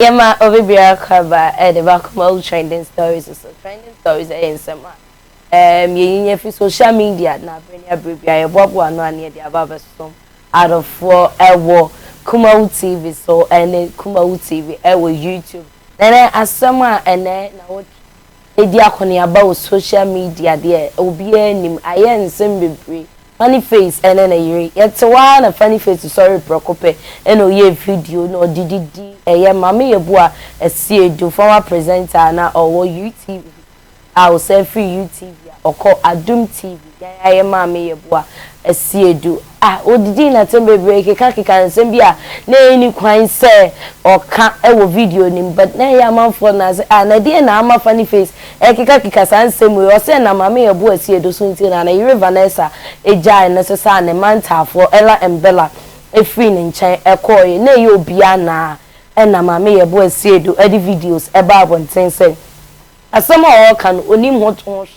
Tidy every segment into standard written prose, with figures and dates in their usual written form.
Yema Ovibia Kaba at the Kumawood trending stories so trending stories in summer. Ye fi social media na bring ya bribia bob one near the above storm out of 4 Kumawood TV so and Kumawood TV YouTube. Then as summer and then now the akoni about social media there obi enim aye nsem bebre funny face and then a yet one a funny face sorry prokope and oye video no ddd eye mama yebua a see do former presenter na or UTV I will say free UTV or call Adum TV eye mama yebua a see do odidi na tembe break kaka nsembia na eni kwan say or ka e video nim but na ya man for na say na dey na ama funny face kika sansem we o say na mama yebua a see do so nti na Yire Vanessa ejai necessary ne manta for Ella and Bella e free ne nchen ekoye na ye obia na na mama yebua a see do edi videos e ba bonten say asema o kan onim hoto hwe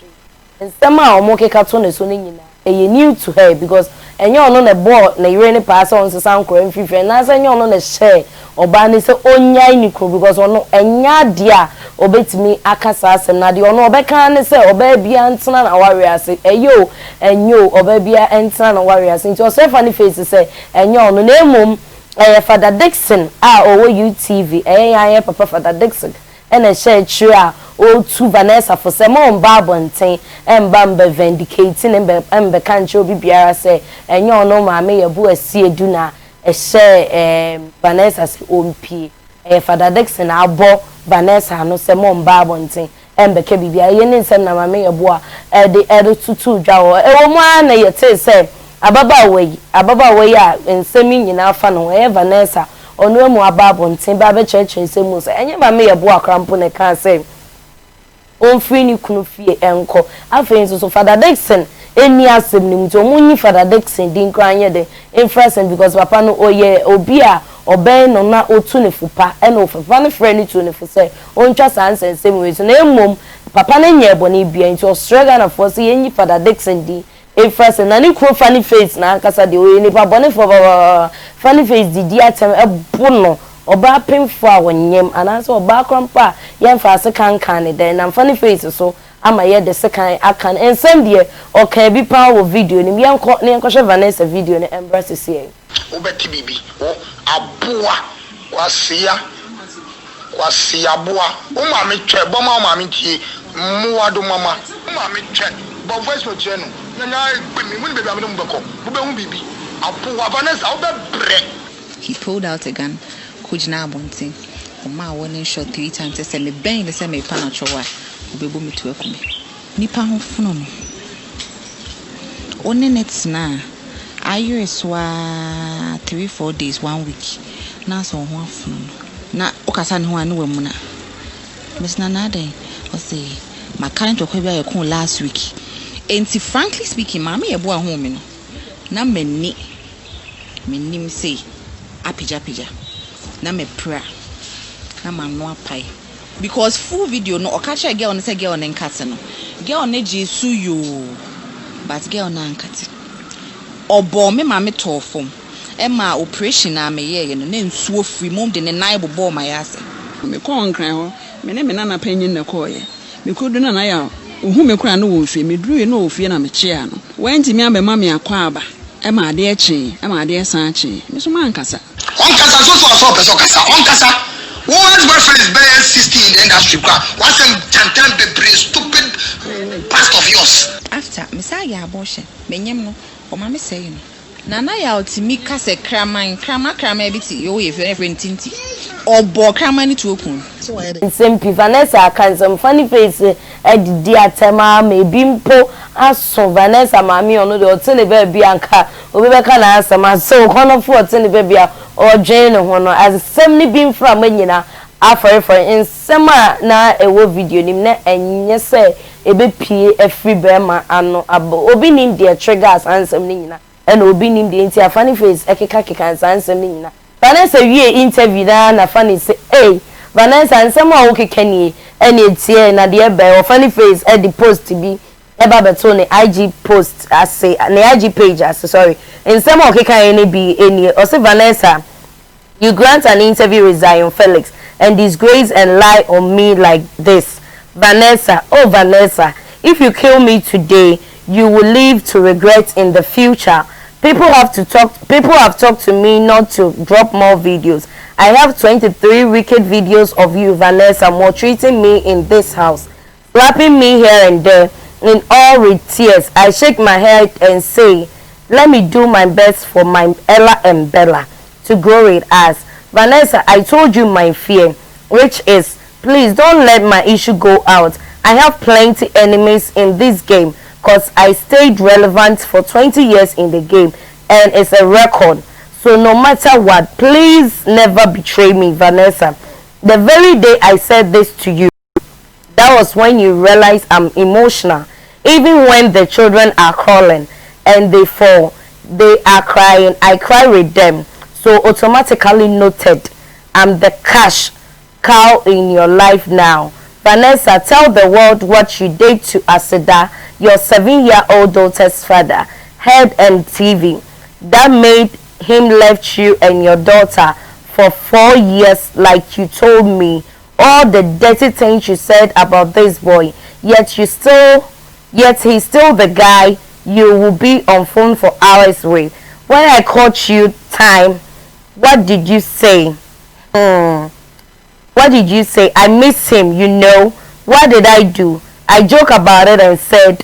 nsema o mo keka to ne so ne nyina e new to her because enyo no na ball na Yire ne pass on sesan kro mfife na say enyo no na share oba ne say onyai ni kro because ono enya dia obetimi akasa asem na de ono obeka ne say oba bia ntena na wariase enyo oba bia ntena na wariase nti o say funny face say enyo no na emom Father Dixon owo UTV aye papa Father Dixon ena share true o tu Vanessa for say mo mba bonten emba mba vindicating embe kanche obi biara say enyo no maame yebu asie du na share Vanessa si ompi Father Dixon abo Vanessa no say mo mba bonten embe ke bibia ye ne nsem na maame yebu a de tutu dwawo wo mo na yete say ababa we a nsem nyina afa no Vanessa onu emu ababo ntin ba be church nsem so enye maame yebu akrampo ne kan say on free ni kunu fie enko afen so Father Dixon eni asem ni mto munyi Father Dixon din kranye de influence because papa no oye obi a oben no na otu ne fupa e no fupa ne frɛ ni tu ne fu say on twa sanse nsem we so na emom papa na nye boni bia nti ostrega na for say enyi Father Dixon di influence na ni kro funny face na kasa de oye ni pa boni for funny face di dia tem ebo no oba pemfo a wonyem ananso oba krampa yemfa ase kankan ne den na funny face so ama ye de sekan akan ensem de o kan bi pa wo video ni yenko ne yenko hwe Vanessa video ne embrace sie obeti bibi o aboa kwasia boa o ma me twe bo ma me tie muwa do mama o ma me twe bo voice no tire no nya gbe mi mun bebi am no mbeko bo be hu bibi aboa Vanessa o be bre. He pulled out a gun. Kujina bonting. Oma warning shot 3 times. Say me bang the same pan at your wife. Ubebo me to me. Nipa ho funo no. One nets na. Ayo eswa 3-4 days 1 week. Na so ho funo no. Na okasa ne ho anu wemu na. Miss Nanade o say my current okwa bia yakon last week. Enti frankly speaking, mama ye bo ho me no. Na menni say apija na me pra na manu apai because full video no okacha girl no say girl na nkate no girl na jesu yo but girl na nkate obo me ma me tofom e ma operation na me ye no na nsuo free mom de ne nine bobo my ase me ko nkran ho me ne me na panyin na ko ye me ko do na ya ohu me kura no wo fie me duru no wo fie na me chia no wanti me abema me akwa aba e ma de echi e ma de san chi me so man kasa so person kasa on kasa one's boyfriend is bare 60 in the industry what's them tantan be stupid past of yours after me say ya abortion menyem no o ma me say no nana ya otimi kase krama biti yo ye friend tinti obo krama ni to okun so nsem Vanessa kan some funny face di atema me bimpo aso Vanessa mami ono de otene be bia nka obi be ka na asema so kono fu otene be bia o dwen ho no as sem ni bim fra manyina afore for nsema na ewo video nim na enye se ebe pie afri be ma ano abo obi nim de triggers ansem ni nyina and obi nim de nti funny face ekeka ansem ni nyina Vanessa wie interview na funny say hey Vanessa nsema o kekani ene tie na de be o funny face e the post bi eba beto ne IG post ase ne IG page ase sorry nsema o kekani ene bi eni o say Vanessa you grant an interview with Zion Felix and disgrace and lie on me like this. Vanessa, oh Vanessa, if you kill me today, you will live to regret in the future. People have talked to me not to drop more videos. I have 23 wicked videos of you, Vanessa, maltreating me in this house, slapping me here and there, in all with tears. I shake my head and say, let me do my best for my Ella and Bella to grow it as. Vanessa, I told you my fear, which is, please don't let my issue go out. I have plenty enemies in this game because I stayed relevant for 20 years in the game and it's a record. So no matter what, please never betray me, Vanessa. The very day I said this to you, that was when you realize I'm emotional. Even when the children are crawling and they fall, they are crying, I cry with them. So automatically noted, I'm the cash cow in your life now. Vanessa, tell the world what you did to Aseda, your 7-year-old daughter's father, head and TV, that made him left you and your daughter for 4 years like you told me. All the dirty things you said about this boy, yet he's still the guy you will be on phone for hours with. When I caught you time, what did you say? What did you say? I miss him, you know. What did I do? I joke about it and said,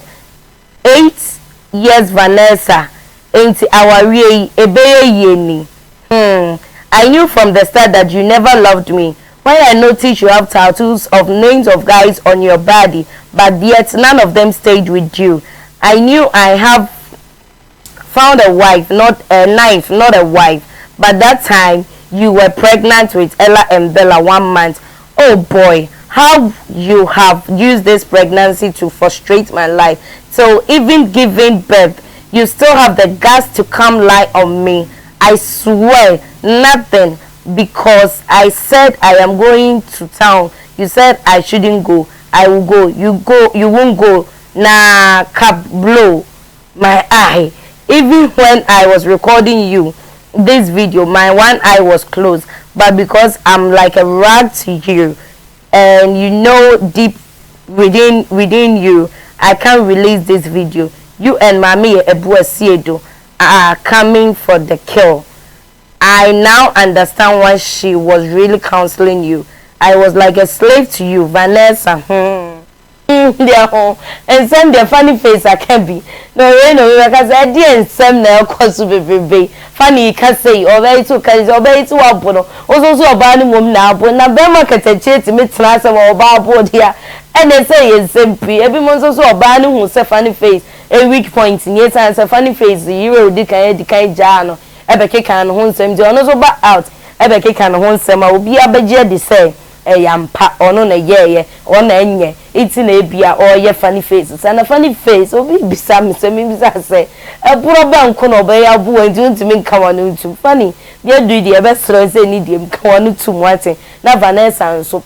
8 years Vanessa, ain't our yeni. I knew from the start that you never loved me. When I noticed you have tattoos of names of guys on your body, but yet none of them stayed with you, I knew I have found a wife, not a knife, not a wife. But that time you were pregnant with Ella and Bella 1 month. Oh boy, how you have used this pregnancy to frustrate my life. So even giving birth, you still have the guts to come lie on me. I swear nothing, because I said I am going to town. You said I shouldn't go. I will go. You won't go. Nah, cap blow my eye. Even when I was recording you this video, my one eye was closed, but because I'm like a rag to you, and you know deep within you, I can't release this video. You and Mami Ebuesiedo are coming for the kill. I now understand why she was really counseling you. I was like a slave to you, Vanessa. And send their funny face I can be. No, because I didn't send their cause to be funny. Can say, or very to carry, or very to abono. Also, a bad woman now, but now Bema can take to meet class or barboard here. And they say it's simply every month also a bad who say funny face. A weak point in yes, and a funny face. The hero decay jano. Ebeke can home some, do not back out. Ebeke can home some. I will be a budget the same. Yampa or no ye or nenye eating a beer or ye funny faces and a funny face or be some say a poor bank can obey our boy and doing to me come on too funny. Dear do the best say need him come on too much. Now Vanessa and so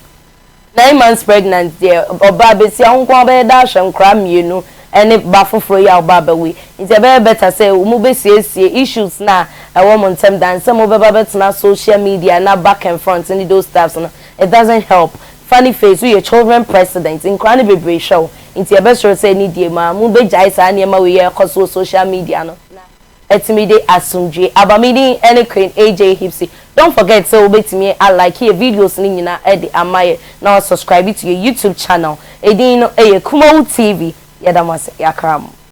9 months pregnant there or baby see uncle dash and cram you know and it baffle for your baba way. It's a very better say move see issues now a woman time dance some of the now social media now back and front and those stuff. It doesn't help. Funny face, we your children president in Cranny Baby show. Into your best say need ye ma mube jaisa and yama we cause social media no. Etimide asumje abamidi any queen AJ Hipsy. Don't forget so obey me I like here videos ni na edi amaye. Now subscribe to your YouTube channel. Edino Kumawood TV. Yadamase yakram.